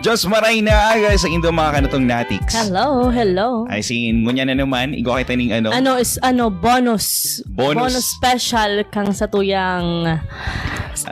Diyos maray na aga sa indo mga kanatong natics. Hello. Ay sin ngunya na naman igo kita ning ano. Bonus special kang sa tuyang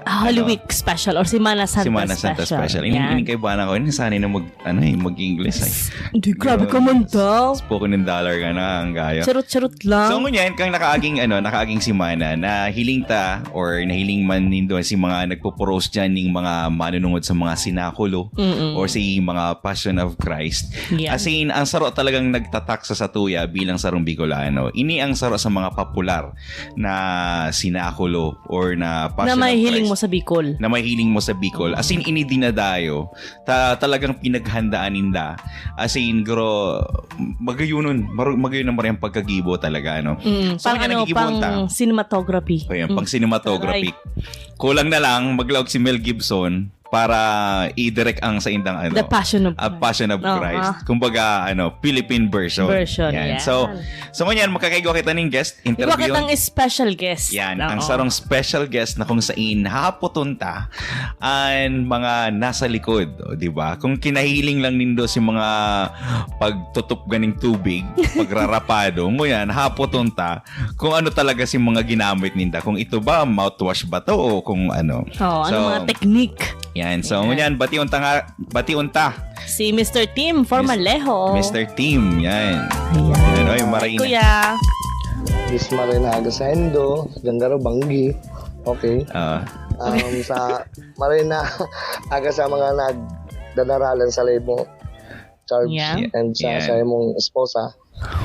Holy Week special or Semana Santa special. Ini kay bana ko sana na mag-English ay. Hindi grabe ka man daw. Spoken in dollar ka na ang gayo. Charot lang. So ngunyan kang nakaaging semana na hiling ta or nahiling man nindo si mga nagpo-post diyan ning mga manunungod sa mga sinakulo or si mga Passion of Christ. Yeah. As in, ang saro talagang nagtatak sa tuya bilang sarong Bicolano. Ini ang saro sa mga popular na sinakulo or na Passion na may of Christ. hiling mo sa Bicol. Na may hiling mo sa Bicol. As in, ini dinadayo. Talagang pinaghandaan ninda. As in, magayunon mariyang pagkagibo talaga, no? So, pang cinematography. Ayan, pang cinematography. Kulang na lang, maglawag si Mel Gibson para i-direct ang sa indang The Passion of Christ. Kumbaga, Philippine version. Yan. So ngayon, makakaigo kita ng guest interview. Iba kitang special guest. Yan, ang sarong special guest na kung saan haputunta ang mga nasa likod. Di ba? Kung kinahiling lang nindo si mga pagtutup ganing tubig, pagrarapado, ngayon, haputunta kung ano talaga si mga ginamit ninda. Kung ito ba, mouthwash ba to o kung ano. Ano mga technique. Yan. So, ngunyan, batiunta. Si Mr. Tim Formalejo. Mr. Tim, yan. Ayan. Yung Marina. Kuya. Miss Marina Agasendo, Gangaro Banggi. Okay. Sa Marina aga sa mga nagdadaralan sa limo Charles and sa imong esposa.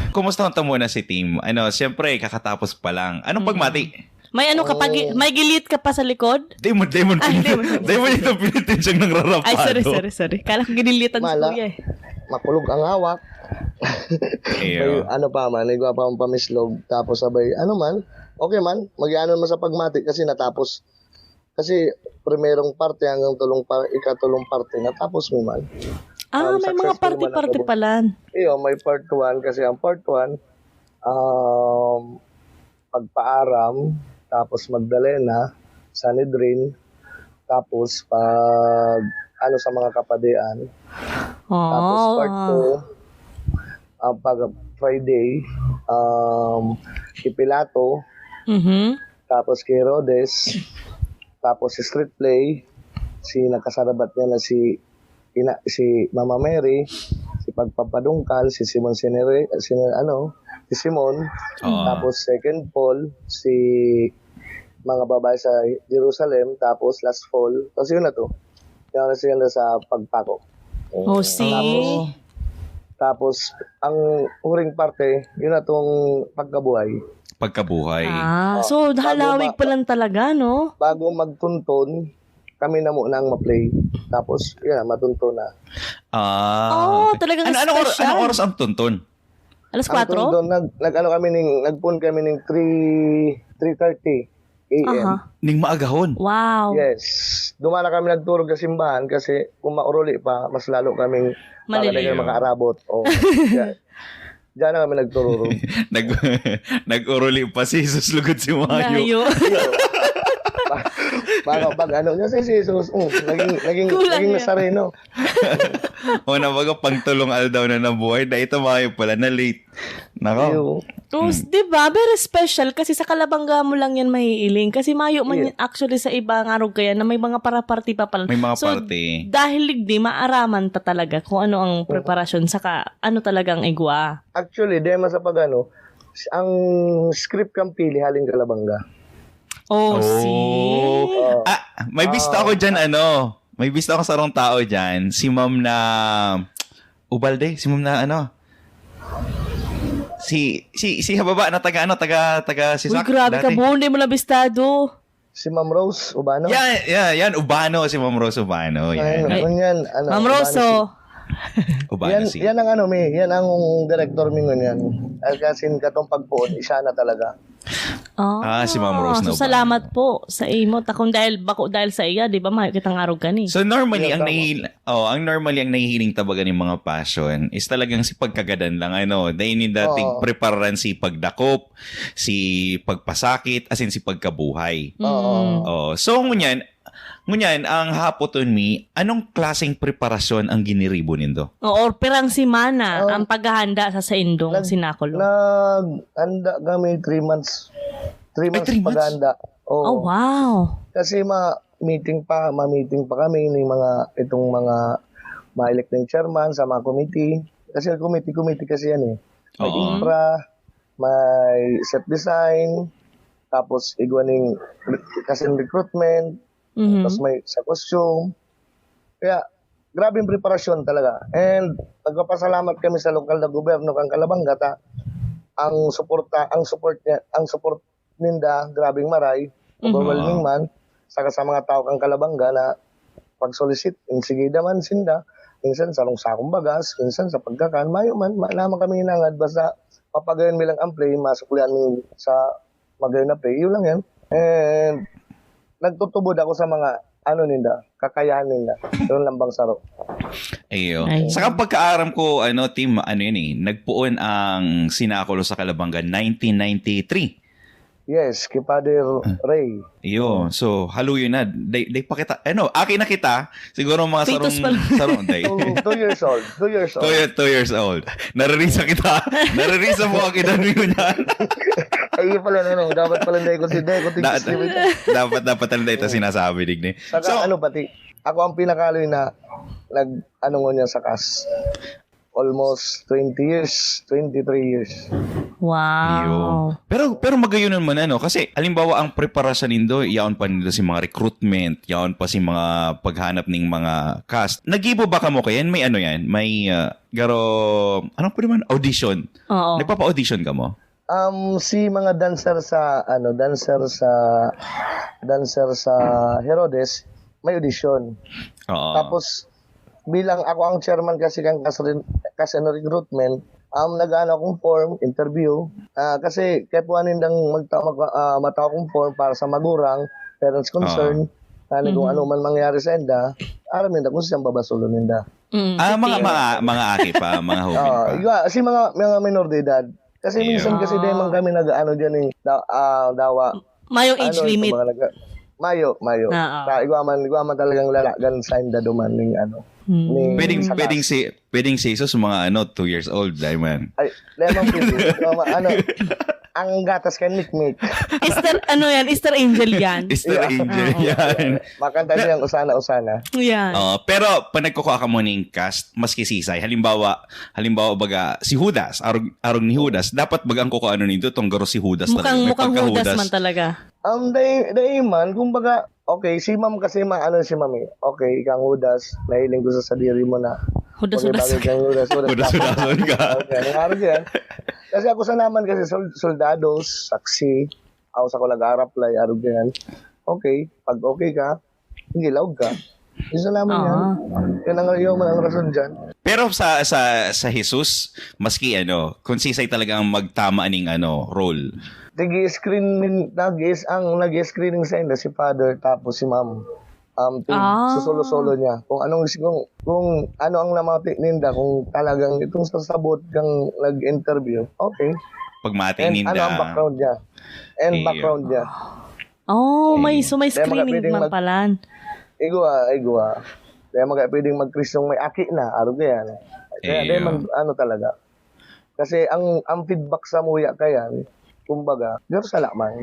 Kumusta ang muna si Tim? Siyempre, kakatapos pa lang. Anong pagmati? May kapag may gilit ka pa sa likod? Demon ito pinitin siyang nangrarapado. Ay, sorry. Kala ko ginilitan sa kuya eh. Makulog ang hawak. May, igwa pa ang pamislog. Tapos sabay, okay man, mag-ano man sa pagmati kasi natapos. Kasi primerong parte hanggang ikatulong parte, natapos mo man. May mga party pala. May part 1 kasi ang part 1, pagpaaram, tapos Magdalena, Sanhedrin, tapos sa mga kapadian. Tapos part 2, pag Friday, si Pilato, tapos kay Herodes, tapos si street play, si nakasarabat niya na si Mama Mary, si Pagpapadungkal, si Simon si Simon, tapos second fall, si mga babae sa Jerusalem, tapos last fall, tapos yun na to. Yan na sila sa pagpako. Tapos, ang huring parte, yun na tong pagkabuhay. So halawig pa lang talaga, no? Bago magtunton, kami na muna ang ma-play. Tapos, matunton na. Talagang special. Anong oras ang tunton? Alas 4? Nagpun kami ng 3:30 a.m. Ning maagahon. Wow. Yes. Dumana kami nagturog sa simbahan kasi kung mauruli pa, mas lalo kaming makaarabot. Diyan na kami nagturog. Nag-uruli pa si Jesus lugod si Mayo. Pag si Jesus, naging Nazareno. Baga pangtulong aldaw na nabuhay. Dahil ito Mayo pala na late. Nako. Diba? Very special kasi sa Kalabanga mo lang yan mahiiling. Kasi Mayo man yan actually sa ibang araw kaya na may mga para-party pa pala. May mga party. Dahil ligdi, maaraman ta talaga kung ano ang preparasyon saka ano talagang igwa. Actually, dema sa ang script kang pili haling Kalabanga. May bista ako dyan, may bista ako sa sarong tao dyan. Si Ma'am na Ubalde, si Ma'am na si hababa na taga si Sak. Uy, grabe ka, buhon mo na bistado. Si Ma'am Rose Ubano? Yan, Ubano, si Ma'am Rose Ubano. Yan. Ma'am Rose, yan ang yan ang director mingon yan. Kasi katong pagpuon, isa na talaga. Si Ma'am Rose na so salamat po sa imo takon dahil sa iya, di ba? Mayo kitang araw gani. So normally ang nahihiling tabagan ng mga passion is talagang si pagkagadan lang dahil ni dating preparan si pagdakop, si pagpasakit, as in si pagkabuhay. So ngunyan ngunyan, ang hapoton mi, anong klaseng preparasyon ang giniribo nindo? Or perang simana ang paghahanda sa indong sinakulo. Nag-handa kami 3 months. 3 months 3 months? paghahanda. Oh, wow. Kasi ma-meeting pa kami ng itong mga ma-elect ng chairman sa mga committee. Kasi committee kasi yan eh. May Oo. infra, may set design, tapos igwaning kasi recruitment, Mhm. tapos may sa costume. Kaya grabe yung preparasyon talaga. And nagpapasalamat kami sa lokal na gobyerno kang Kalabanga ang support ninda grabing maray, overwhelming man saka sa mga tao kang Kalabanga na pag-solicit, sige naman sinda, minsan sa sakong bagas, minsan sa pagkakan, mayo man, naman kami hinangad, basta papagayon bilang ampli, masuklian sa magayon na pay, yun lang yan. And nagtutubod ako sa mga kakayahan ninda. Yun lang bang saro. Ayo. Ay. Saka pagkaaram ko, team, nagpuon ang sinakulo sa Kalabanga 1993. Yes, kay Father Ray. Iyo. So, haluyo na. Day pa kita. Aki na kita. Siguro mga Fetus pa lang. sarong day. 2 years old. 2 years old. 2 years old. Naririsa kita. Naririsa mo kita niyo na. Ay, pala dapat pala hindi ko Dapat talaga ito sinasabi, Digni. Saka pati, ako ang pinakaloy na niya sa kas. Almost 20 years, 23 years. Wow. Pero magayonan man kasi halimbawa ang preparasyon nindo, yaon pa nindo si mga recruitment, yaon pa si mga paghanap ng mga cast. Nagibo ba kamo kayan? May yan? May anong po naman? Audition. Oo. Nagpapa-audition ka mo? Si mga dancer sa Herodes, may audition. Oo. Tapos bilang ako ang chairman kasi kang kasi recruitment, nag-ano akong form, interview. Kasi kepuanin nindang mataw akong form para sa magurang, parents concern, kung ano man mangyari sa enda, aram ninda kung siyang babasulo ninda. Mga aki pa, mga hobby pa. Kasi mga minor de edad. Kasi minsan kasi din man kami nag-ano diyan dawa. Mayong age limit. Mayo. Igwaman talagang lalagan sa enda duman ning Pwedeng si Jesus mga 2 years old, Diamond. Ay, lemon pwede. Ang gatas kay Mikmik. Easter Angel yan. Easter Angel yan. Makanta niyang usana-usana. Yan. Pero pag nagkukuha ka mo ng cast, maski sisay, halimbawa baga si Judas, arog ni Judas, dapat bagang kukuha nito tong garo si Judas talaga. Mukhang Judas man talaga. Man, kumbaga, okay, si ma'am kasi si mami. Okay, ikang Judas, nahiling ko sa sadiri mo na. Judas. Hudas ka. Okay, nangarap yan. Kasi ako sa naman kasi soldados, saksi, ako sa ko nag-araplay, arog yan. Okay, pag okay ka, hindi lawag ka. Isa naman yan. Yan ang rason dyan. Pero sa Jesus, maski kung sisay talagang magtama ning role. Nag-screening sa inyo si Father tapos si Ma'am. Susolo-solo niya. Kung ano ang namati ninda, kung talagang itong sasabot kang nag-interview, okay. Pagmati ninda. Ano ang background niya? Background niya. May screening man pala. Igwa. Kaya pwedeng mag-Kristong may aki na, araw yan. Kaya talaga. Kasi ang feedback sa muya kaya, kumbaga, Diyos salaman.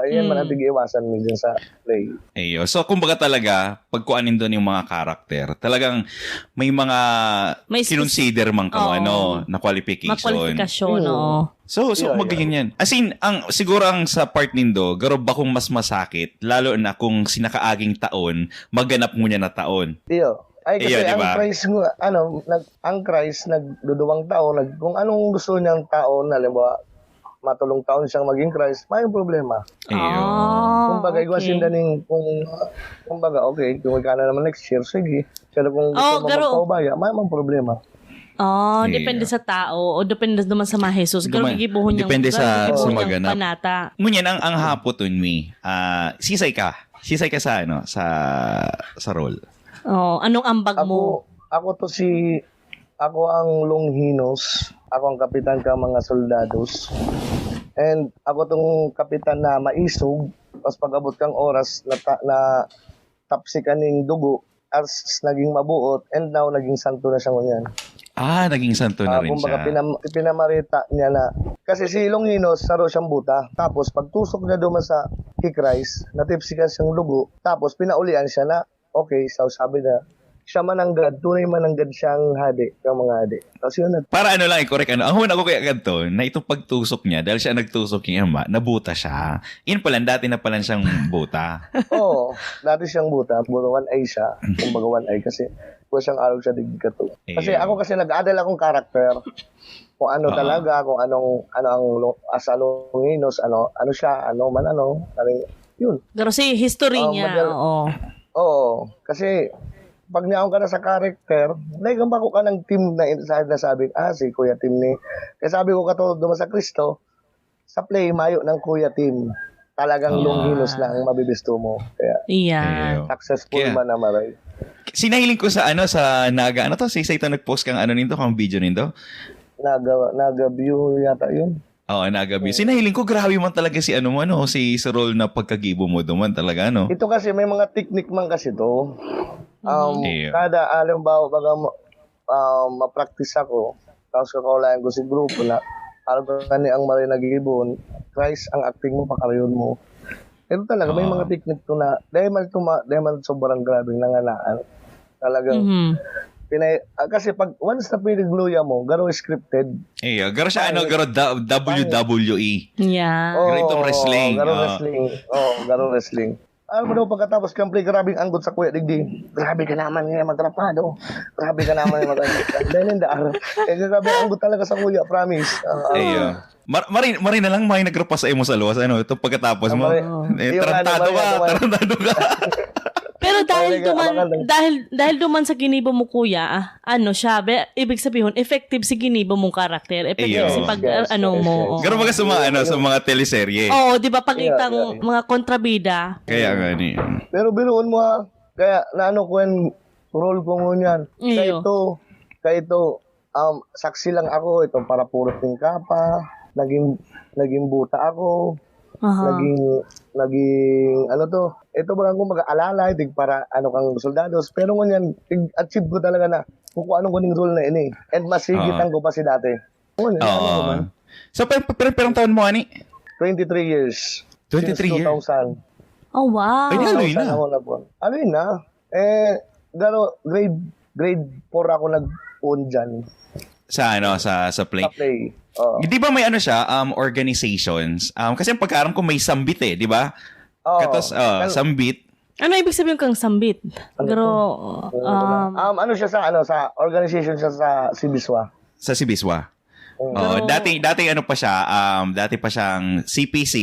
Yan man ang tig-iwasan mo dyan sa play. So, kumbaga talaga, pagkuanin doon yung mga karakter, talagang may mga kinonsider man kamo na qualification. Makwalifikasyon, So magayon yan. As in, siguro ang sa part nindo, garo ba kung mas masakit, lalo na kung sinakaaging taon, maganap mo niya na taon. Ay, kasi diba? ang Christ, ang Christ, nagduduwang taon, kung anong gusto niyang taon, halimbawa, matulong taon siyang maging Christ, may problema. Kumbaga, iwasin daning kumbaga, okay, kung ka na naman next year, sige. Pero kung gusto mo magpaubaya, may problema. Depende sa tao o depende naman sa mga Jesus. Gigibuhon niyang depende sa maganap. Panata. Ngunyan, ang hapon mi, sisay ka sa sa role. Anong ambag mo? Ako ang Longhinos. Ako ang kapitan ka mga soldados. And ako tong kapitan na maisog. Tapos pag abot kang oras na tapsi kaning dugo as naging mabuot and now naging santo na siya ngunyan. Naging santo na rin Kumbaga siya. pinamarita niya na kasi si Longinos naro siyang buta tapos pagtusok niya duman sa kay Christ natipsikan siyang dugo tapos pinaulian siya na okay so sabi na siya mananggad, tunay mananggad siyang hadi, yung mga hadi. Tapos yun na. Para i-correct ang huwag ako kaya ganito, na itong pagtusok niya, dahil siya nagtusok yung ama, nabuta siya. Yun pala, dati na pala siyang buta. Oo, dati siyang buta, puro one eye siya, kumbaga one eye kasi kung siyang araw siya digig ka to. Kasi ako kasi nag-adal akong karakter, kung ano talaga, kung ano ang as Longinos, ano siya, yun. Pero si history niya, Oo, kasi pag niyaon ka na sa character, naigambako ka ng team na sabi, si Kuya Tim ni. Kaya sabi ko katulad duman sa Kristo, sa play, mayo ng Kuya Tim. Talagang Longinos na ang mabibisto mo. Kaya, successful man na maray. Sinahiling ko sa Naga, si Saito nag-post kang kang video nindo? Naga view yata yun. Oo, Naga view. Sinahiling ko, grabe man talaga si si Rol na pagkagibo mo duman talaga, no? Ito kasi, may mga technique man kasi to. Kada alimbawa baga ma-practice ako tapos kakaulayan ko si grupo na alam ko kani ang maray nagigibon Christ ang acting mo pakarayon mo ito talaga may mga technique to na dahil man sobrang grabing nanganaan talagang kasi pag once na pinigluya mo garo scripted garo siya garo WWE garo itong wrestling garo wrestling. Alam mo daw pagkatapos kampli, grabing anggot sa Kuya Digdi. Grabe ka naman nga matrapado. Grabe ka naman nga matrapado. Dahil hindi grabe anggot talaga sa Kuya, promise. Marin na lang may nagrapa sa imo sa luwas. Ito pagkatapos mo. Tarantado ka. Pero dahil duman sa ginibo mo kuya, ibig sabihin effective si ginibo mong karakter. Effective si pag mo. Garo baga sa mga teleserye. Oo, 'di ba pagitang mga kontrabida. Kaya nga ni. Pero binuon mo kaya naano ko yung role ko ngunyan. Kaya ito saksi lang ako itong para puro tingkapa, naging buta ako. Naging ito ba kung mag-aalala para kang soldados pero ngunyan achieve ko talaga na kung anong kuning role na ini and mas higitan ko pa si dati ngunyan so pero taon mo ani 23 years 23 years 2000 oh wow ay na garo grade 4 ako nag-on dyan sa play. Di ba may siya, organizations? Kasi ang pagkaaram ko may sambit di ba? Katos, sambit. Ano ibig sabihin kang sambit? Pero, siya sa organization siya sa Sibiswa. Sa Sibiswa. Dati pa siya, dati pa siyang CPC,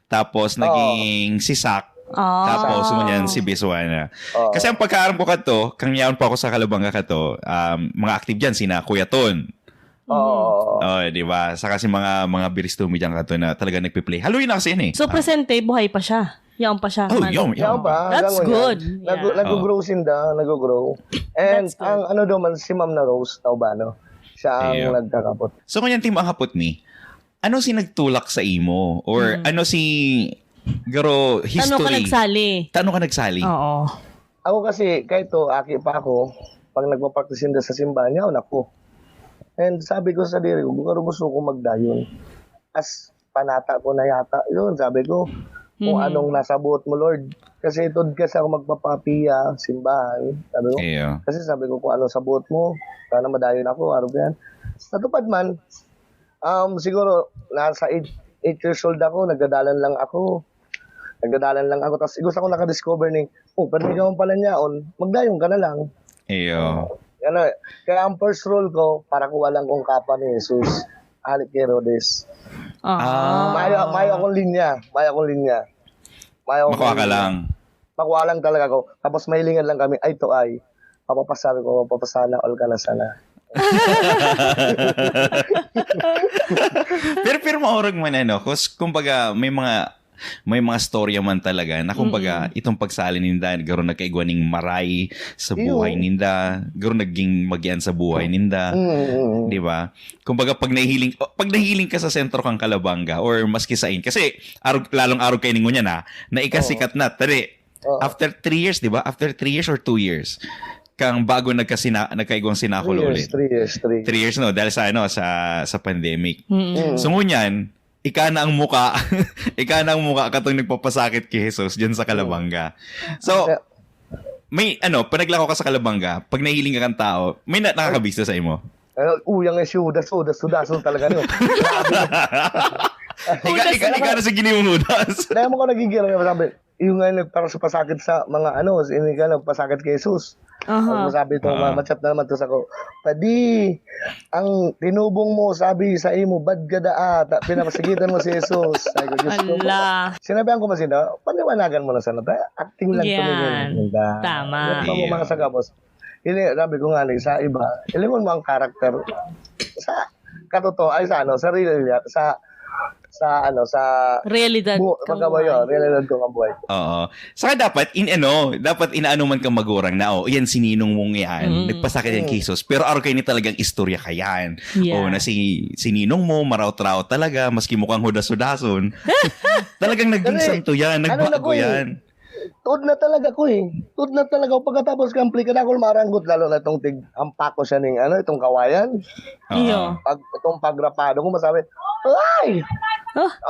tapos naging SISAC, tapos si Biswa na. Kasi ang pagkaaram ko kang yaon pa ako sa Kalabanga mga active dyan, sina Kuya Ton. Di ba? Saka si mga biristumi dyan na talaga nagpi-play. Haluin na kasi yan So, presente, buhay pa siya. Yaon pa siya. Yaon pa. That's good. Nag-grow sinda, nag-grow. And ang man, si Ma'am na Rose, tao ba, siya ang nagkakapot. So, kung team ang hapot ni, ano si nagtulak sa imo? Or ano si garo history? Tano ka nagsali? Oo. Ako kasi, kahit aki pa ako, pag nagpa-practice sinda sa simbahan, yaon ako. And sabi ko sa diri ko, kung gusto ko magdayon, as panata ko na yata, yun, sabi ko, kung anong nasa buot mo, Lord. Kasi ito kasi ako magpapapiya, simbahan. Sabi ko, kasi sabi ko, kung anong sa buot mo, sana madayon ako, araw yan. Natupad man, siguro, nasa 8 years old ako, nagdadalan lang ako. Tapos gusto ko nakadiscover pero ikaw pala niyaon, magdayon ka na lang. Kaya ang first role ko, para kuha lang kong kapa ni Jesus, halik kay Herodes. Mayo akong linya. Makuha ka lang. Makuha lang talaga ako. Tapos mahilingan lang kami, papapasana, all ka na sana. pero maurag man kumbaga may mga storya man talaga na kumbaga itong pagsali ninda garo nagkaigwaning maray sa buhay ninda, garo naging magyan sa buhay ninda. Di ba? Kumbaga pag nahihiling ka sa sentro kang Kalabanga or maski sain kasi lalong araw kay ningo niya na ikasikat na tari After 3 years, di ba? After 3 years or 2 years? Kang bago nagkaigwang sinakulo ulit. 3 years. 3 years, no? Dahil sa pandemic. Mm-mm. So, ngunyan, ika na ang muka katong nagpapasakit kay Jesus dyan sa Calabanga. So, may, panaglako ka sa Calabanga, pag nahiling ka kang tao, may nakakabista sa imo? Uyang sudas talaga nyo. Ika na sa ginimong hudas. Dahil mo ko nagigil, sabi, yung nga nagpara sa pasakit sa mga hindi ka nagpasakit kay Jesus. Sabi ito, machat na naman to sa ko, Padi, ang tinubong mo, sabi sa imo, bad gada pinapasigitan mo si Jesus. Sabi ko, Diyos ko, sinabihan ko ba sila, paniwanagan mo na sana, acting lang tumingin. Tama. Yan pa mo mga sagapos. Sabi ko nga, sa iba, ilingon mo ang karakter sa katoto, sa realidad, sa realidad realidad ko ang buhay. Oo. Saka dapat inaano man kang magurang na yan sininong mong yan. Nagpasakit yan kay Jesus. Pero araw kayo ni talagang istorya ka yan. Yeah. Na sininong mo maraw-traw talaga maski mukhang hudas-hudason. Talagang naging santo yan. Nagbago yan. Tuod na talaga ko Tuod na talaga ko. Pagkatapos kampli ka na ako maranggot, lalo na itong ampako siya ng itong kawayan. Iyo. Itong pagrapado ko, masabi, ay!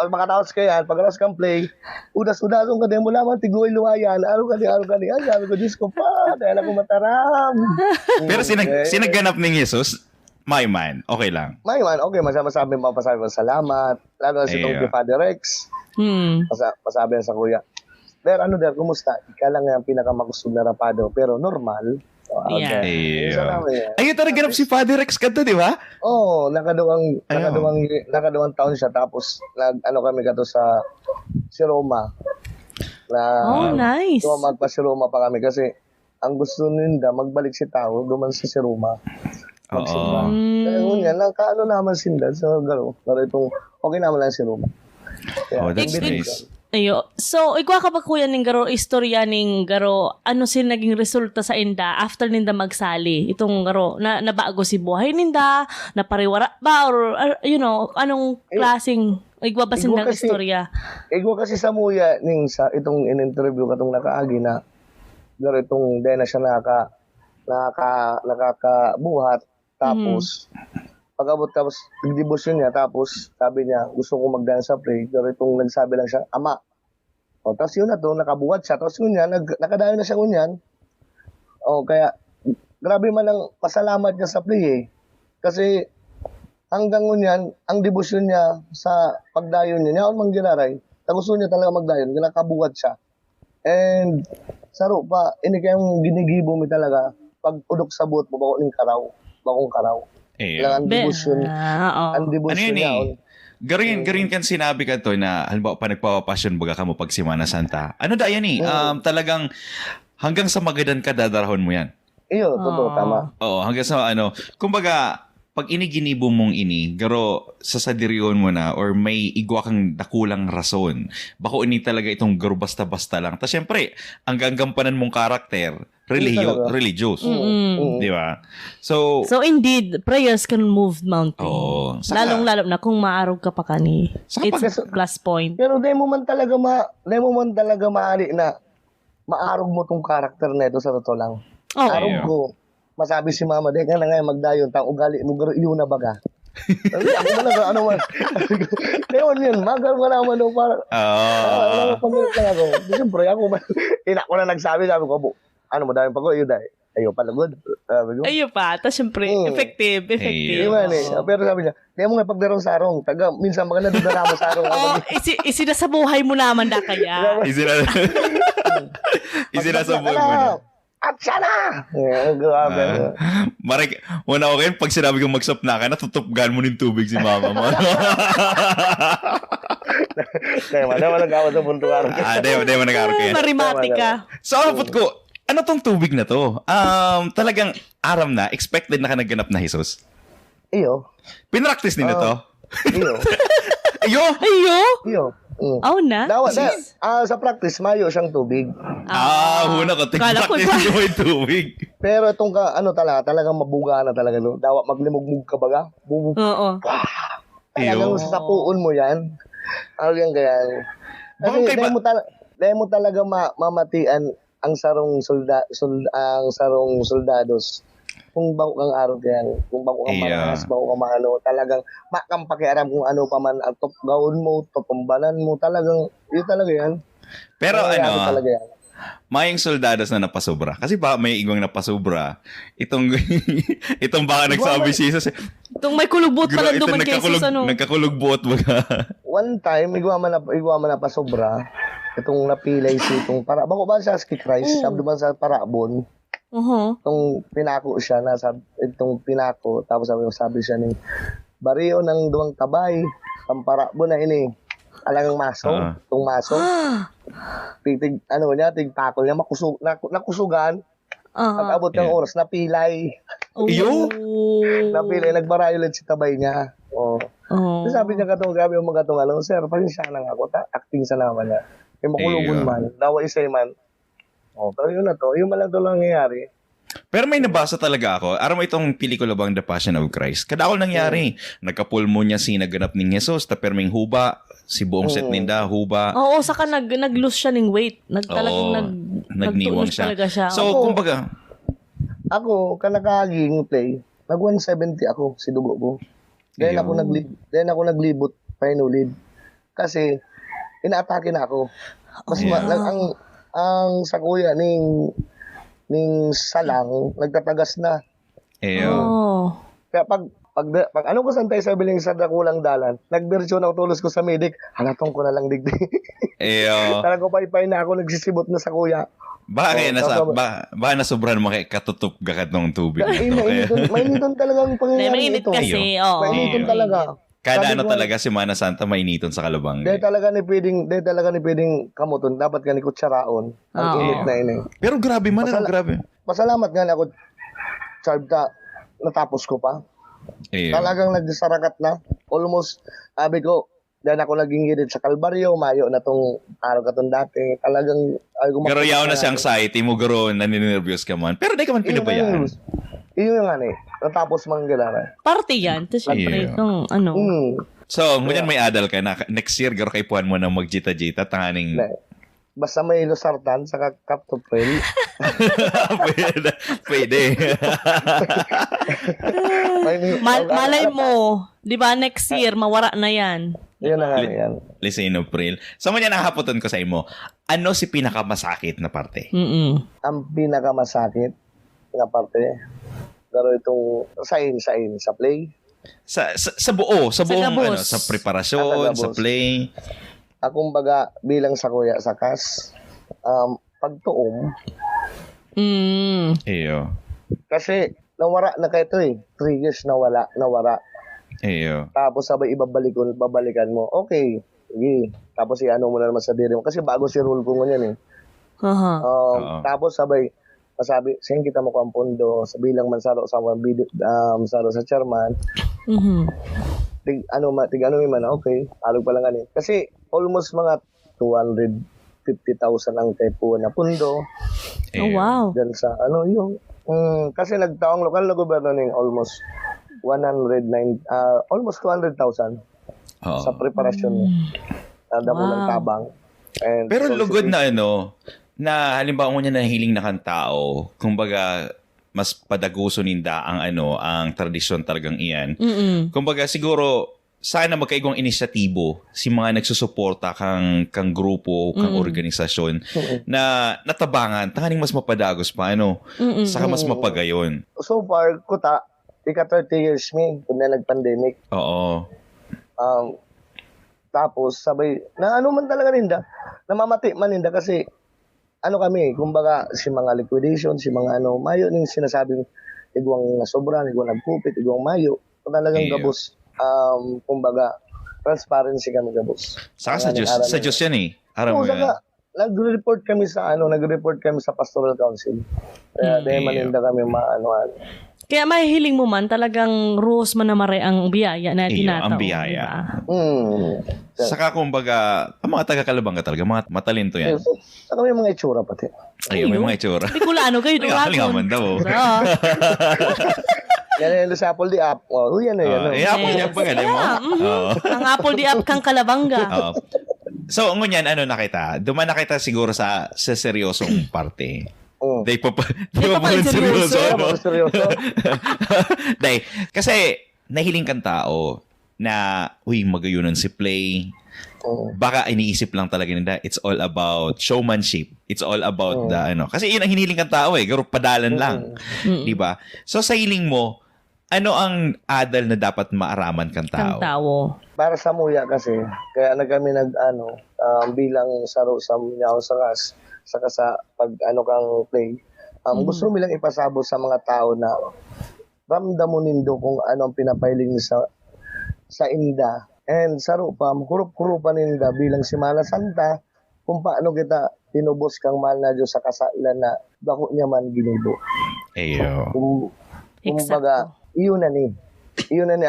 Makataos ka yan, pagkatapos kampli, udas-udasong ka din mo lamang, tigluay-luwayan, araw ka din. Ay, sabi ko, Diyos ko pa, dahil ako mataram. Pero sinagganap ng Jesus, may man, okay lang. May man, okay, masabi mo salamat, lalo na si Tong Father Rex. Masabi sa kuya. Pero kumusta? Ika lang yung pinakamagustong na rapado, pero normal. Ayun talaga ganap si Father Rex kanto, di ba? Oo, nakaduwang taon siya, tapos kami kato sa si Roma. Nice. Magpa si Roma pa kami kasi ang gusto ninda magbalik si tao duman sa si Roma. Magsimba. Kaya ngunyan, naman sinda sa garo. Pero itong okay naman lang si Roma. That's nice. Ayo. So, igwa ka ba kuya ning garo istorya ning garo ano sin naging resulta sa inda after ninda magsali? Itong garo na nabago si buhay ninda, napariwara ba or anong klaseng igwa ba sin nang istorya? Igwa kasi sa muya ning sa itong in-interview katong nakaagi na garo itong dena siya nakakabuhat tapos pag-abot tapos nag-devotion niya tapos sabi niya gusto ko mag-dance sa pray pero itong nagsabi lang siya ama tapos yun na to nakabuhat siya tapos ngunyan nakadayo na siya ngunyan kaya grabe man ang pasalamat niya sa pray kasi hanggang ngunyan ang devotion niya sa pagdayon niya man ginaray gusto niya talaga magdayon nakabuhat siya and saro pa ini kayong ginigibo mi talaga pag udok sa buot mo bagong karaw ang devotion. Ang devotion niya. Garin kan sinabi ka to na halimbawa pa nagpapapasyon baga ka mo pag Semana Santa. Ano da yan talagang hanggang sa magadan ka dadarahon mo yan. Iyo, totoo, tama. Oo, hanggang sa kumbaga pag iniginibo mong garo sasadiryon mo na or may igwa kang dakulang rason. Bako ini talaga itong garo basta-basta lang. Tapos syempre, ang gampanan mong karakter, religious. Di ba? So indeed, prayers can move mountains. Lalong-lalo na kung maarog ka pa kani. It's plus point. Pero di mo man talaga maari na maarog mo tong karakter na ito sa totoo lang. Arog ko. Masabi si mama, di ka na ngayon magdayon, tang ugali mo yun na baga. Ako na lang, ano man. Ngayon yun, magal ko naman doon para. Pag-ulit lang ako. Siyempre, ako na nagsabi, sabi ko, ano mo dahil pag-ulit, yun dahil. Ayo palagod. Ayo pa. Tapos siyempre, effective. Pero sabi niya, di mo nga pagdarong sarong. Minsan mga nadudara mo sarong. Isina sa buhay mo naman na kaya. Isina sa buhay mo na. At siya na! Grabe. Marek, una ko kayo, pag sinabi kong magsapna ka, natutupgan mo ng tubig si mama mo. Kaya naman nag-awad sa punto araw. Di mo nag-awad kayo. Marimatika. So, apot ko, ano tong tubig na to? Talagang aram na, expected na ka nagganap na Jesus? Iyo. Pinractice nila to? Iyo. Iyo? Na? Sa practice, mayo siyang tubig. Huna ko. Practice nyo yung tubig. Pero itong talagang mabuga na talaga. No? Dawa maglimugmug ka baga? Oo. Talagang sasapuon mo yan. Ano yan kaya? Kasi dahil mo talaga mamatian ang sarong soldados. Kung bako kang araw yan, kung bako kang maranas, bako kang maano, talagang makang pakiaram kung ano pa man ang top gawin mo, top pambanan mo, talagang, yun talaga yan. Pero Talaga yan. maying soldados na napasobra. Kasi ba may igwang napasobra, itong baka nagsabi si Jesus, Itong may kulugbot pa lang duman kay Jesus, nagkakulugbot baga. One time, igwa man na pasobra, itong napilay itong para, bako ba siya si Christ, sabi ba sa parabon, itong pinako siya, itong pinako, tapos sabi siya ni, bariyo ng duwang tabay, ang parabon na ini, alagang maso, itong maso, tigtakol niya, nakusugan, pag-abot ng oras, napilay. Napilay, nagbarayo ulit si tabay niya. So, sabi niya grabe yung mga sir, pasensya na nga ako, acting sa naman niya. May makulugon man, dawa isay man. Pero yun na to, yun man lang to lang nangyayari. Pero may nabasa talaga ako. Aram mo itong pelikula bang The Passion of Christ? Kadakol nangyari. Nagkapulmonya si naganap ni Jesus, taperming huba, si buong set ninda, huba. Oo, saka nag-lose siya ng weight. Nagniwang siya. siya. So, kumbaga, ako, kanakaging play, nag-170 ako, si dugo ko. Dahil ako naglibot, painulid. Kasi, inaatake na ako. Mas ang sa kuya ning salang, nagtatagas na. Kaya pag ano ko santay sa biling sa dakulang dalan, nagbersyon ako tulos ko sa medic, halatong ko na lang digdi. Talaga ko paypay na ako, nagsisibot na sa kuya. Baka nasobrahan mo kay katutup gakat ng tubig. Mainiton talaga ang pangyayari ito. Mainiton talaga. Kada talaga si Mana Santa mainiton sa kalabang. Dahil talaga ni pwedeng kamuton, dapat ka ni kutsaraon. Ang init na ini. Pero grabe man, grabe. Pasalamat nga na ako, Charvta, natapos ko pa. Talagang nagsarakat na. Almost, sabi ko, dahil ako naging gilid sa Kalbaryo, mayo na tong araw katong dati. Talagang, pero yaw na sa anxiety mo, garo, naninervyos ka man. Pero di ka man pinabayaan. Iyon nga natapos mang gilala. Party yan. Tapos syempre, itong So, ngunyan may adal ka na next year, garo kay puhan mo na magjita-jita, tanganing... Basta may lusartan sa kaptopel. Pwede. Malay mo, di ba next year, mawara na yan. Yan na nga yan. Listen, April. So, ngunyan nakahapoton ko sa imo, ano si pinakamasakit na parte? Ang pinakamasakit na parte, pero itong sa play. Sa buong sa preparasyon, sa play. Akong baga bilang sa kuya sa kas, pagtuom. Kasi nawara na kayo 3 years nawara. Tapos sabay babalikan mo. Okay. Sige. Tapos ano mo na naman sa diri mo kasi bago si rule ko ngunyan Tapos sabay sabi, sayang kita mo ko ang pondo sa bilang mansaro sa mansaro sa chairman. Tig ano man, okay. Alog pa lang ganin. Kasi almost mga 250,000 ang kay po na pondo. Wow. Diyan sa kasi nagtaong lokal na gobyerno ning almost 200,000 sa preparasyon mo ng tabang. And pero lugod na na halimbawa mo niya nahiling na kang tao, kumbaga mas padaguso ninda ang tradisyon talagang iyan. Kumbaga siguro sana magkaigong inisyatibo si mga nagsusuporta kang grupo, kang organisasyon na natabangan, tanganing mas mapadagos pa saka mas mapagayon. So far, kuta, ika 30 years kung na nag-pandemic. Oo. Tapos sabay, na man talaga ninda, namamati man ninda kasi kami, kumbaga, si mga liquidation, si mga mayo ning sinasabing igwang nasobra, igwang nagkupit, igwang mayo. Talagang gabos, kumbaga, transparency kami gabos. Saka sa Diyos yan Aram mo yan. Nag-report kami sa Pastoral Council. Kaya dahil maninda kami maanoan. Kaya mahihiling mo man, talagang rules man na mare ang biyaya na tinataw. Ang biyaya. Saka kumbaga, ang mga taga-Kalabang ka talaga, mga matalento yan. Saka may mga itsura pati. Ayun, may mga itsura. Hindi ko kayo duragon. Halingaman daw. Yan yung sa Apple di App. Yan na yan. Apple di App ba? Ang Apple di App kang Kalabanga. So, ngunyan, ano nakita? Duman nakita siguro sa seryosong parte. Dahil pa seryoso. Seryoso. Dahil, kasi, nahiling kang tao na, magayunan si Play. Baka iniisip lang talaga nila, it's all about showmanship. It's all about the, kasi yun ang hiniling kang tao garo padalan lang. Diba? So, sa hiling mo, ano ang adal na dapat maaraman kang tao? Para sa muya kasi, kaya na kami bilang saro sa Mindanao saka sa pag kang Play, gusto nilang ipasabot sa mga tao na ramdam mo nindo kung ano ang pinapailing sa inda. And saro pa, kurup-kurupan ninda bilang Semana Santa, kung paano kita tinubos kang mahal na Diyos sa kasailan na bako niya man ginibo. Eyo. Kumbaga, iyon na ni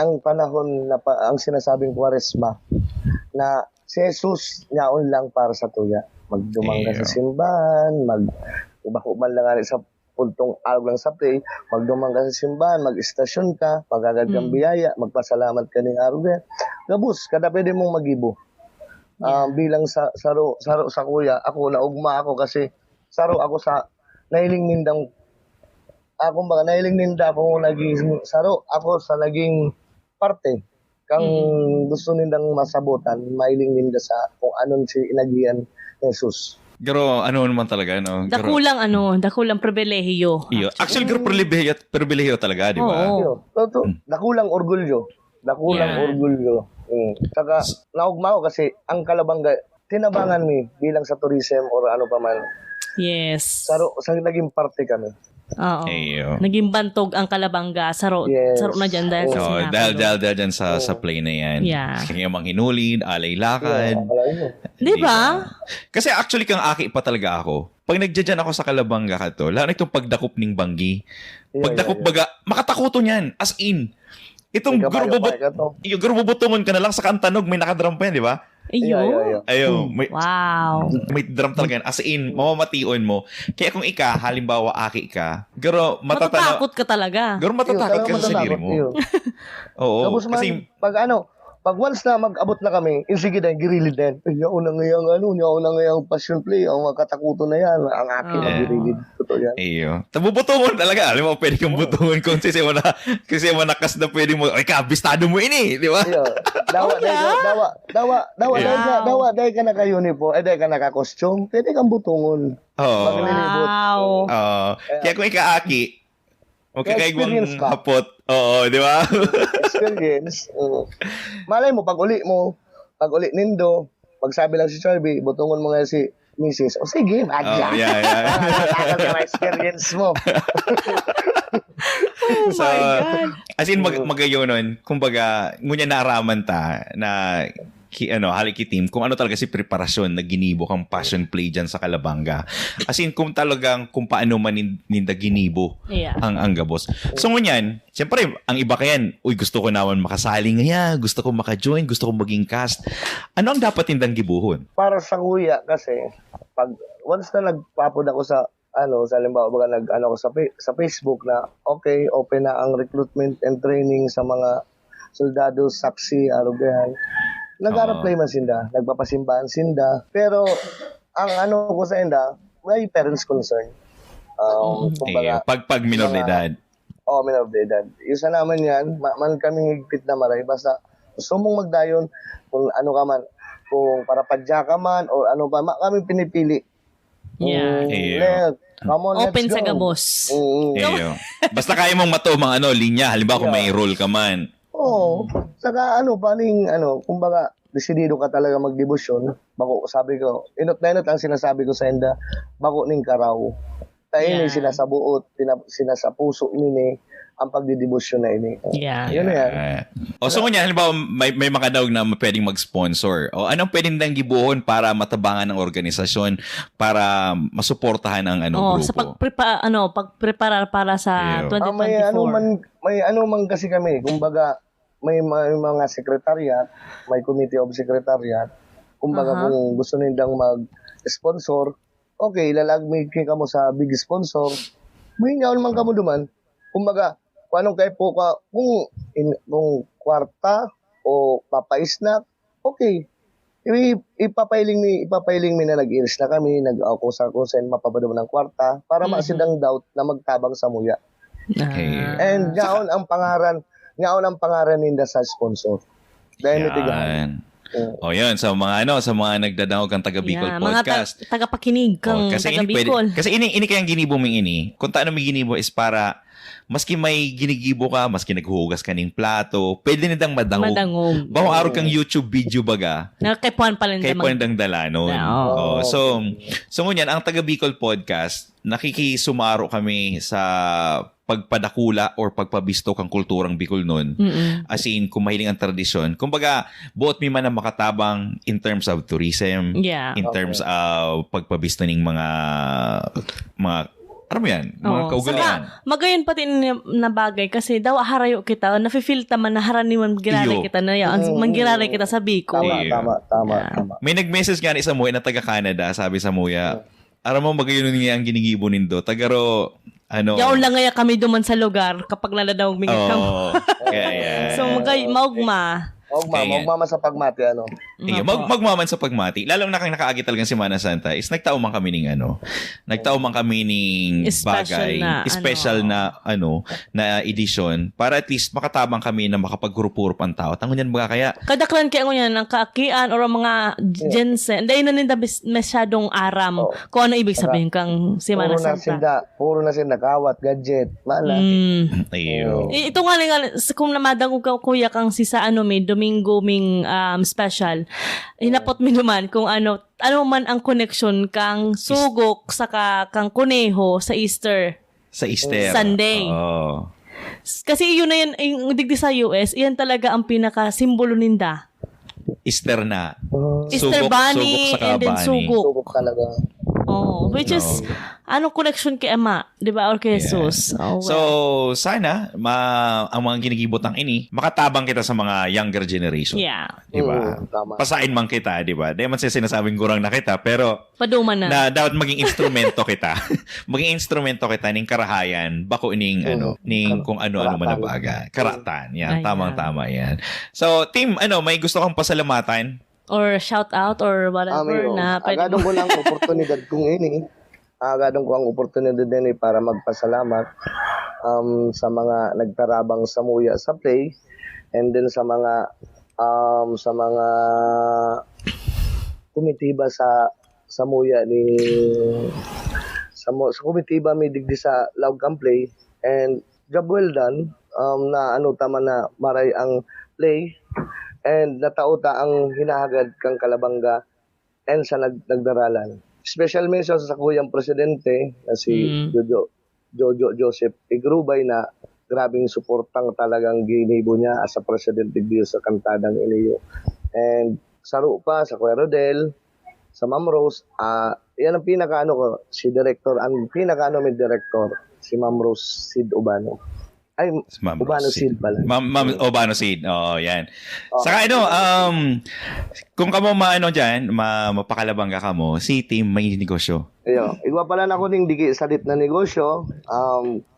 ang panahon na ang sinasabing Kwaresma na si Jesus niyaon lang para sa tuya. Magdumang ka sa simbahan, bako man lang sa puntong araw lang sa Play, magdumang ka sa simbahan, mag-istasyon ka, magagad kang biyaya, magpasalamat ka ng araw yan. Gabus, kada pwede mong magibo. Bilang saro sa kuya, ako naugma ako kasi saro ako sa nahiling nindang nahiling ninda ako naging saro ako sa naging parte kang gusto nindang masabutan, mahiling ninda sa kung anon si inagian ni Jesus. Pero ano naman talaga, no? Dakulang pribilehiyo. Actually, pribilehiyo talaga, di ba? Dakulang orgulyo. Orgulyo. Saka, naugma ko kasi ang Kalabanga, tinabangan mi bilang sa tourism or ano pa man. Yes. Saro naging parte kami. Oo. Naging bantog ang Kalabanga. Saro na dyan dahil sa sinabi. Dahil dyan sa Play na yan. Yeah. Kaya mang hinulid, alay lakad. Di ba? Kasi actually kang aki pa talaga ako. Pag nagdyan ako sa Kalabanga ka to, lalo na itong pagdakop ng banggi. Pagdakop baga, makatakuto niyan. As in. Itong gurububutungon ka na lang sa kantanog, may nakadrum pa yan, di ba? Ayo. May drum talaga yan. As in, mamamation mo. Kaya kung halimbawa aki ka, matatakot ka talaga. Matatakot ka sa sarili mo. Oo. Tapos kasi pag once na mag-abot na kami, sige din, girilid din. Yaon na ngayang passion play, ang mga katakuto na yan, ang akin na girilid. Totoo yan. Iyo. Tabubutungon talaga. Alam mo, pwede kang butungon kung kasi manakas na pwede mo, bistado mo ini, di ba? Dawa, dahil ka naka-uniform, dahil ka naka-costume, pwede kang butungon. Wow. Kaya kung ika-aki, magkakaigwang hapot. Oo, di ba? Experience. Malay mo, pag uli nindo, magsabi lang si Charby, butungon mo nga si Mrs. O sige, madya. Nakakal ka experience mo. So, God. As in, magayon nun, kumbaga, ngunya naaraman ta na halikitim, kung ano talaga si preparasyon na ginibo kang passion play dyan sa Kalabanga. As in, kung paano man ninda ginibo ang gabos. So, ngunyan, siyempre, ang iba kayan, gusto ko naman makasali ngayon, gusto ko maka-join, gusto ko maging cast. Ano ang dapat nindang gibuhon? Para sa kuya, kasi, once na nagpapod ako sa halimbawa, ako sa Facebook na, okay, open na ang recruitment and training sa mga soldado, saksi, arugahan. Nag-apply man sinda, nagpapasimbahan sinda, pero ang ko sa inda, may parents concern. Kumbaga, pag minor de edad. Minor de edad. Isa naman yan, man kaming higpit na maray, basta gusto mong magdayon, kung ano ka man, kung para padya ka man, o ano pa, kami pinipili. Come on, open let's go. Sa gabos. Basta kaya mong matumang linya, halimbawa kung may role ka man. Saka kumbaga, desidido ka talaga magdebosyon. Bako, sabi ko, inot ang sinasabi ko sa inda, bako ning karaw. Tayo ni sinasabuot, sinasapuso nini, ang pagdidebosyon na ini. Yun na yan. So kung yan, halimbawa, may mga daog na pwedeng mag-sponsor. O anong pwedeng dang gibuhon para matabangan ng organisasyon, para masuportahan ang grupo? Sa pagprepara para sa 2024. May man kasi kami, kumbaga, may mga sekretariat, may committee of secretariat. Kumbaga kung gusto nilang mag-sponsor, okay, lalagmig ka mo sa big sponsor. May ngaon man ka mo duman. Kumbaga, kung anong kayo po ka, kung kwarta o papaisnak, okay. Ipapiling mi na nag-iris na kami, kung saan mapabado ng kwarta para maasidang doubt na magtabang sa muya. Okay. And ngaon ang pangaran ninda sa sponsor. Dahil mitigan. O yun, sa mga nagdadangog kang taga Bicol podcast. Mga tagapakinig kang taga Bicol. Kasi ini kayang ginibo ming ini. Kung taano may ginibo is para maski may ginigibo ka, maski naghuhugas ka ng plato, pwede nidang madangog. Bawang araw kang YouTube video baga. Kay Puan pala kay Puan dang dala noon. So ngunyan, ang taga Bicol podcast, nakikisumaro kami sa pagpadakula or pagpabisto kang kulturang Bicol nun. As in, kung mahiling ang tradisyon. Kumbaga, buot mi man ang makatabang in terms of tourism, in terms of pagpabisto ng mga ano mo yan? Mga kaugalian. Magayon pati na bagay kasi daw harayo kita, nafe-feel taman na harani man giraray kita na yan. Mangiraray kita sa Bicol. Tama. May nag-message nga ni Samuel na taga-Canada, sabi Samuya, aram mo magayon nga ang ginigibo nindo. Tagaro, yaon lang nga kami duman sa lugar kapag naladawag mga kamo. So maugma. Magmama sa pagmati, magmaman sa pagmati. Lalong nakaagi talagang Semana Santa is nagtao man kami ning bagay, special na edition para at least makatabang kami na makapaghurup-hurup ang tao. Tangon yan ba kaya? Kadaklan kaya ngunyan ng kaakian or mga jensen. Dahil na ninda masyadong aram kung ano ibig sabihin kang Semana Santa. Puro na sila kawat, gadget, mala. Ito nga kung namadang ko kuya kang sa may Domingo ming special. Hinapot mi naman kung ano man ang connection kang sugok saka kang kuneho sa Easter. Sa Easter Sunday. Kasi yun na yan, yung digdi sa US, yan talaga ang pinaka-simbolo ninda. Easter na. Easter bunny sugok and then sugok. Sugok talaga. Which is, anong connection kay Ama? Di ba? Or kay Jesus? So, sana, ang mga ginigibot ng ini, makatabang kita sa mga younger generation. Yeah. Di ba? Pasain man kita, di ba? Di man siya sinasabing gurang na kita, pero paduman na dapat maging instrumento kita. Maging instrumento kita ng karahayan, bako ning kung ano-ano man na baga. Karatan. Yan. Tamang-tama yan. So, team, may gusto kang pasalamatan? Or shout out or whatever na agadong ko lang oportunidad kong ini. Agadong ko ang oportunidad din para magpasalamat sa mga nagtarabang sa muya sa play and then sa mga kumitiba sa muya ni sa kumitiba may digdi sa Laog Kang Play and job well done na tama na maray ang play. And natauta ang hinahagad kang Kalabanga and sa nagdaralan. Special mention sa kuyang presidente na si Jojo Joseph Igrubay na grabing suportang talagang ginibo niya as a presidente dito sa kantadang iniyo. And sa Rupa, sa Kuya Rodel, sa Ma'am Rose, yan ang si Director, ang may Director, si Ma'am Rose Sid Ubano. Ay, Ubano Sid pala. Ma'am Ubano Sid. Oo, yan. Saka kung kamo dyan, mapakalabangga ka mo, si Team may negosyo. Igwa pala na ko ning digi salit na negosyo.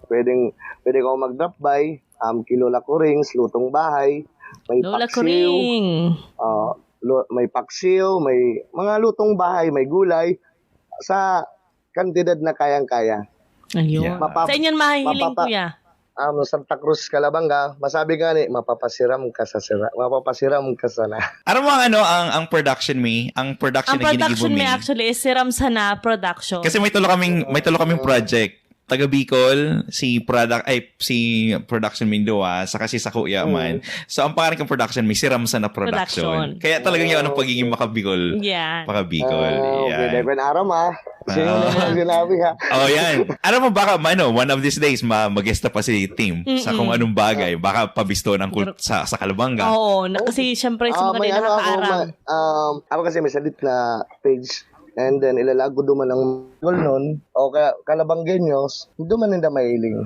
Pwede ko mag-drop by. Kilo lakurings, lutong bahay, may paksiw. May paksiw, may mga lutong bahay, may gulay. Sa kantidad na kayang-kaya. Ayun. Sa inyon mahihiling kuya. Santa Cruz, Calabanga, masabi nga mapapasiram ka sana. Ano mo ang production ang production na ginigibo mi actually is Siram Sana Production. Kasi may tulo kaming project. Taga Bicol, si production Mindoa, saka si Sakuya man. So ang pangalan ng production may Siram Sana Production. Kaya talagang yun ang pagiging makabicol. Yeah. Pakabicol. Okay, dahil araw sinabi ha. Yan. Ano mo baka one of these days mag-guest pa si Team sa kung anong bagay, baka pabisto ng sa Kalabanga. Oo, kasi syempre sa mga nakakaaram. Ako kasi may salit na page and then ilalago duman ng goal nun o kaya Kalabanggenyos duman nila mailing.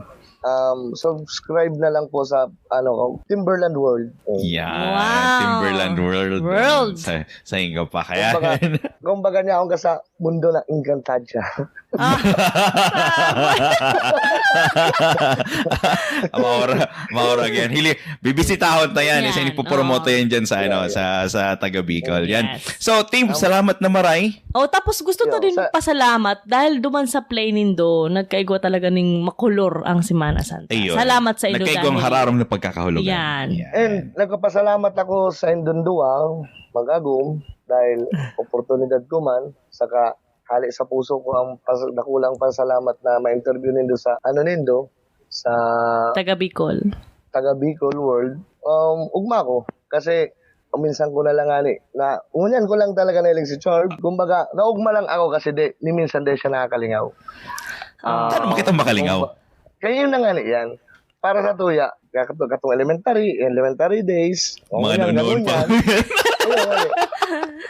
Subscribe na lang po sa Timberland World. Wow. Timberland World. Sa inyo pa kaya. Kumbaga niya akong sa mundo ng Encantadia. Maura yan. Bibisitahon na yan. Yan, Isa ipopromote yan dyan sa, sa taga Bicol. Yan. So, team, salamat na maray. Tapos gusto to din pasalamat dahil duman sa play nindo, nagkaigwa talaga ning makulor ang Semana Santa. Ayun. Salamat sa Indo. Nagkaigwang hararong na pagkakahulugan. Yan. And nagpapasalamat ako sa Indundua, Mag-agum, dahil oportunidad ko man, saka hali sa puso ko ang nakulang pasalamat na ma-interview nindo sa sa Taga Bicol World. Ugma ko kasi minsan ko na lang na unyan ko lang talaga nailing si Charb. Kumbaga, naugma lang ako kasi ni minsan siya nakakalingaw. Paano makita makalingaw? Kaya yun na yan. Para sa tuya, katong elementary days. Mga noon pa.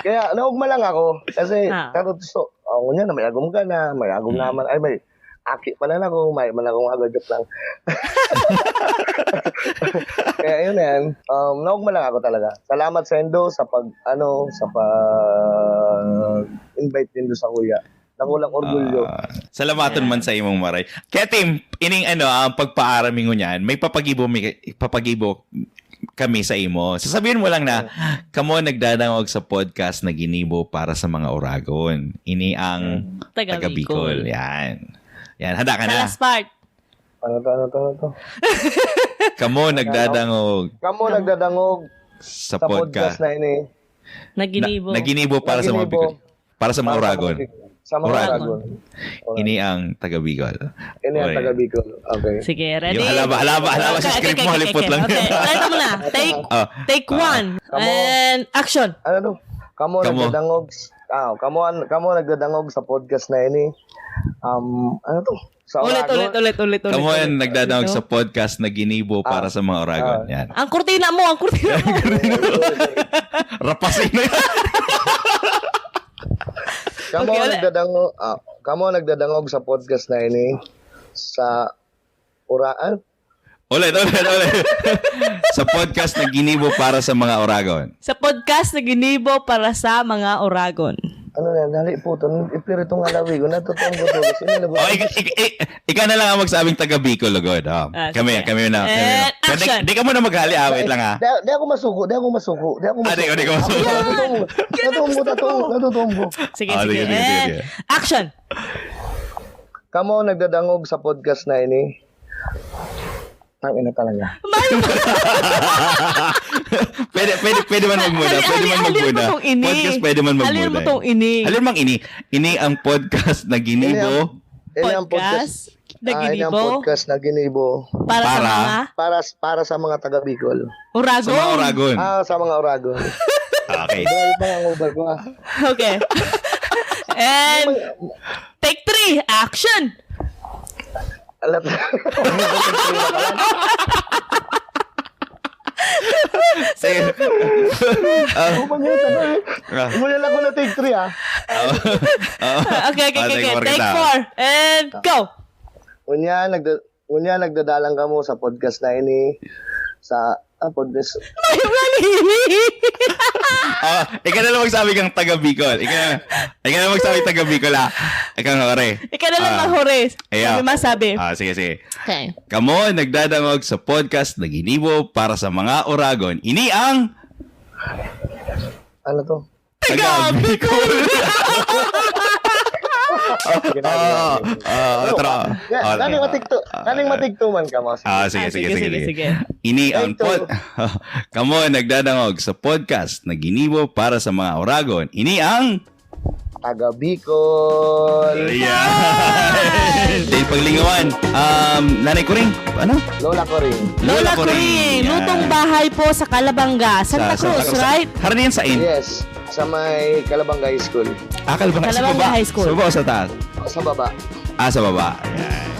Kaya naugma lang ako kasi katutuso. Unyan na may agum ka na, may agum naman. Ay, may aki pa na ako, may man akong agad lang. Kaya yun yan. Naugma lang ako talaga. Salamat sa Indo sa invite nindo sa kuya. Nakulang orgulyo. Salamaton man sa imong maray. Kaya team, ining ang pagpaarami mo niyan, may papagibo kami sa imo. Sasabihin mo lang na kamo nagdadangog sa podcast na Ginibo para sa mga Oragon. Ini ang taga Bicol. Yan. Handa ka na. Sa last part. Ano to? Kamo nagdadangog sa podcast na ini. Naginibo para sa mga Bicol. Para sa mga Oragon. Sa mga Oragon. Ini ang taga Bicol. Ini ang taga Bicol. Okay. Sige, ready? Yung halaba sa script mo, halipot lang. Okay, ito mo na. Take one. And action. Ano to? Kamo nagdadangog sa podcast na ini. Ano to? Sa Oragon. Ulit. Kamo nagdadangog sa podcast na Ginibo para sa mga Oragon. Yan. Ang kurtina mo. Rapasin na yan. Kamo nagdadangog sa podcast na ini sa Oraan. Ulit. Sa podcast na Ginibo para sa mga Oragon. Sa podcast na Ginibo para sa mga Oragon. Ano na, dali po ito. Ipirito nga lawi ko. Natutong ko to. Ikaw na lang ang magsabing taga Bicol, Lugod. Kami na. Action. Di ka muna maghali. Wait lang ha. Di ako masuko. Di ka masuko. Natutumbo. Sige. Sige. Action. Kamo nagdadangog sa podcast na ini. Tangina talaga. Pwede man magmuna. Podcast pwede man magmuna. Halin mo tong ini. Halin mang ini. Ini ang podcast na Ginibo. Ini ang podcast na Ginibo. Para sa mga taga Bicol. Oragon. Sa mga Oragon. Sa mga Oragon. Okay. Dahil pa ang uber ko Okay. And take 3. Action. Alat. Sige. Mula lang ko na take 3 Okay. Take 4. And go. Unya nagdadalang ka mo sa podcast na ini sa podcast. Ikaw na lang magsabi kang taga Bicol. Ikaw na lang magsabi taga Bicol ha. Ikaw na hore. Ikaw na lang mahore. Sabi masabi. Sige. Okay. Kamo nagdadangog sa podcast na Ginibo para sa mga Oragon. Ini ang ano to? taga Bicol. Kaning matigtuman ka mo. Sige. Ini ang kamo nagdadangog sa podcast na Ginibo para sa mga Oragon. Ini ang taga Bicol. Yan. Dahil paglingawan, nanay ko rin. Ano? Lola ko rin. Lutong bahay po sa Calabanga, Santa Cruz, right? Haranian sa in? Yes. Sa may Calabanga High School. Calabanga High School. Sa baba o sa taas? Sa baba. Sa baba. Yan.